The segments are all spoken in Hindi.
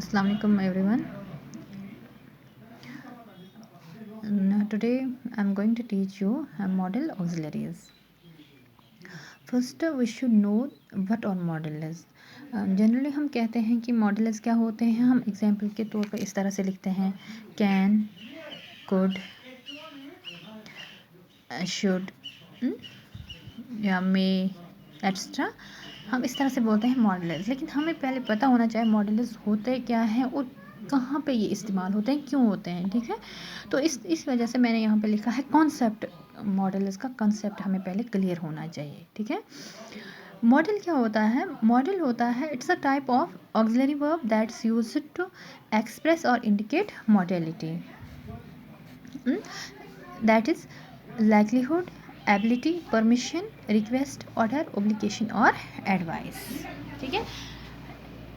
Assalamu alaikum everyone. Today I'm going to teach you model auxiliaries. First we should know what are model is. Generally हम कहते हैं कि मॉडल्स क्या होते हैं. हम एग्जाम्पल के तौर पर इस तरह से लिखते हैं कैन, कुड, शुड या मे एक्स्ट्रा. हम इस तरह से बोलते हैं मॉडल्स. लेकिन हमें पहले पता होना चाहिए मॉडल्स होते क्या हैं और कहाँ पे ये इस्तेमाल होते हैं, क्यों होते हैं. ठीक है, तो इस वजह से मैंने यहाँ पे लिखा है कॉन्सेप्ट. मॉडल्स का कॉन्सेप्ट हमें पहले क्लियर होना चाहिए. ठीक है, मॉडल क्या होता है. मॉडल होता है it's a type of auxiliary verb that's used to express और indicate modality. That is likelihood, ability, permission, request, order, obligation और एडवाइस. ठीक है,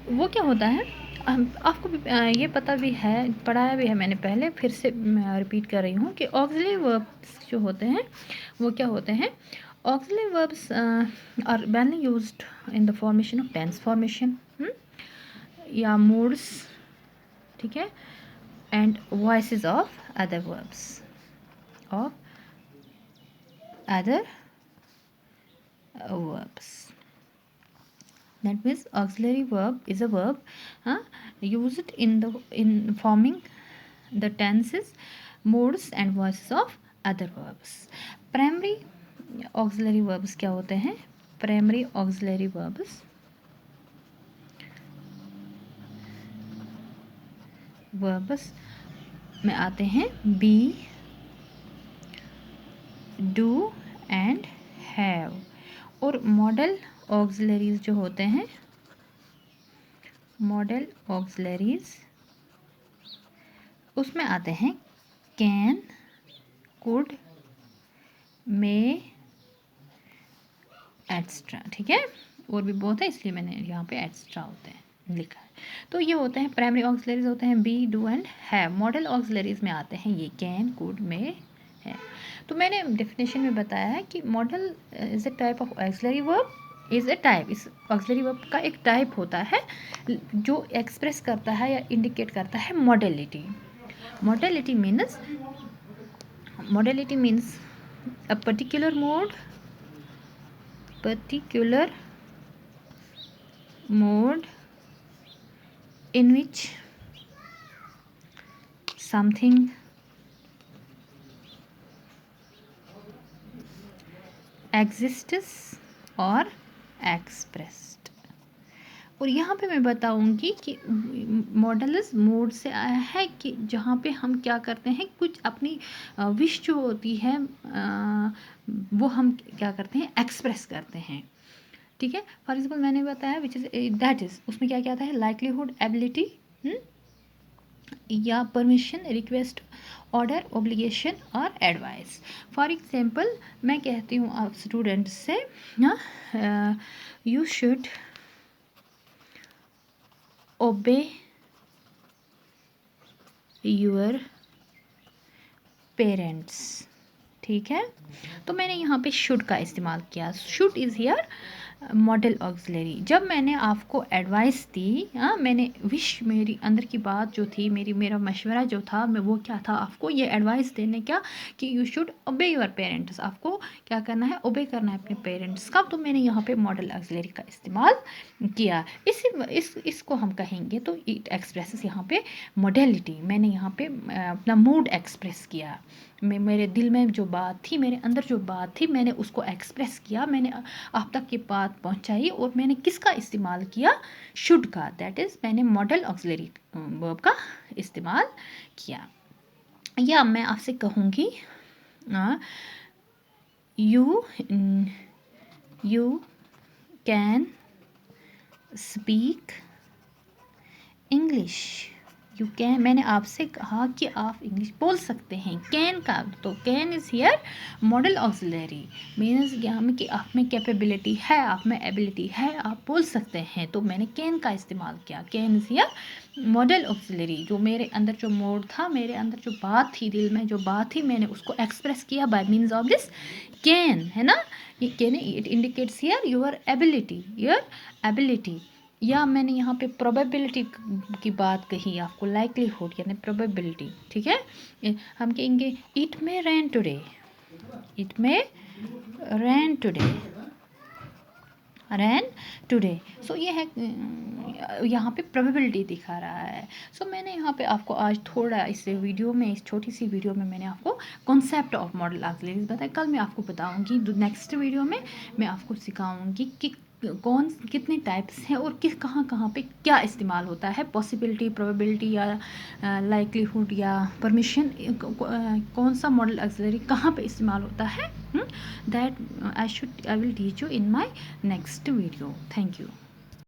वो क्या होता है आपको भी ये पता भी है, पढ़ाया भी है मैंने पहले, फिर से मैं रिपीट कर रही हूँ कि ऑक्सिलरी वर्ब्स जो होते हैं वो क्या होते हैं. Auxiliary verbs are mainly used in the formation of tense formation या मूड्स. ठीक है, and voices of other verbs of other verbs. That means auxiliary verb is a verb used in forming the tenses, modes and voices of other verbs. Primary auxiliary verbs क्या होते हैं. Primary auxiliary verbs में आते हैं be, do and have. और मॉडल ऑक्सिलरीज जो होते हैं, मॉडल ऑक्सिलरीज उसमें आते हैं कैन, कुड, मे, एक्स्ट्रा. ठीक है, और भी बहुत है इसलिए मैंने यहाँ पे एक्स्ट्रा होते हैं लिखा है. तो ये होते हैं प्राइमरी ऑक्सिलरीज होते हैं be, do and have. Modal auxiliaries में आते हैं ये कैन, कुड, मे, है. तो मैंने डेफिनेशन में बताया है कि model is a type of auxiliary verb. Is a type, इस ऑक्सिलरी वर्ब का एक टाइप होता है जो एक्सप्रेस करता है या इंडिकेट करता है modality. Modality means a particular mode in which something exists or expressed. और यहाँ पे मैं बताऊँगी कि मॉडल्स मोड से आया है कि जहाँ पे हम क्या करते हैं, कुछ अपनी विश जो होती है वो हम क्या करते हैं, एक्सप्रेस करते हैं. ठीक है, फॉर एग्जाम्पल मैंने बताया विच इज़ दैट इज़, उसमें क्या क्या आता है लाइक्लीहुड, एबिलिटी या परमिशन, रिक्वेस्ट, ऑर्डर, ऑब्लिगेशन और एडवाइस. फॉर एग्जाम्पल मैं कहती हूँ आप स्टूडेंट से यू शुड ओबे योर पेरेंट्स. ठीक है, तो मैंने यहाँ पे शुड का इस्तेमाल किया. Should is here model auxiliary. जब मैंने आपको एडवाइस दी, मैंने विश, मेरी अंदर की बात जो थी, मेरा मशवरा जो था, मैं वो क्या था, आपको ये एडवाइस देने क्या कि यू शुड ओबे योर पेरेंट्स. आपको क्या करना है, ओबे करना है अपने पेरेंट्स का. तो मैंने यहाँ पे मॉडल ऑक्सिलरी का इस्तेमाल किया. इसको हम कहेंगे तो इट एक्सप्रेसेस यहाँ पे मॉडलिटी. मैंने यहाँ पे अपना मूड एक्सप्रेस किया. मेरे दिल में जो बात थी, मेरे अंदर जो बात थी, मैंने उसको एक्सप्रेस किया, मैंने आप तक ये बात पहुंचाई. और मैंने किसका इस्तेमाल किया, शुड का. दैट इज़ मैंने मॉडल ऑक्सिलरी वर्ब का इस्तेमाल किया. या मैं आपसे कहूँगी you can speak English. You can, मैंने आपसे कहा कि आप इंग्लिश बोल सकते हैं. कैन का, तो can is here model auxiliary. Means यहाँ में कि आप में कैपेबिलिटी है, आप में एबिलिटी है, आप बोल सकते हैं. तो मैंने कैन का इस्तेमाल किया. Can is here model auxiliary. जो मेरे अंदर जो मोड था, मेरे अंदर जो बात थी, दिल में जो बात थी, मैंने उसको एक्सप्रेस किया bye means of this can. है ना, ये can, it indicates here your ability. या मैंने यहाँ पे प्रोबेबिलिटी की बात कही आपको, लाइकलीहुड यानी प्रोबेबिलिटी, ठीक है। हम कहेंगे it may rain today, it may rain today, rain today. So ये है, यहाँ पे प्रोबेबिलिटी दिखा रहा है। सो मैंने यहाँ पे आपको आज थोड़ा इस वीडियो में, इस छोटी सी वीडियो में मैंने आपको कॉन्सेप्ट ऑफ मॉडल ऑक्सिलरीज बताया। कल मैं आपको बताऊँगी नेक्स्ट वीडियो में मैं आपको सिखाऊंगी कि कौन कितने टाइप्स हैं और किस कहाँ कहाँ पे क्या इस्तेमाल होता है, पॉसिबिलिटी, प्रोबेबिलिटी या लाइकलीहुड या परमिशन, कौन सा मॉडल ऑक्सिलरी कहाँ पे इस्तेमाल होता है, that I will teach you in my next video. Thank you.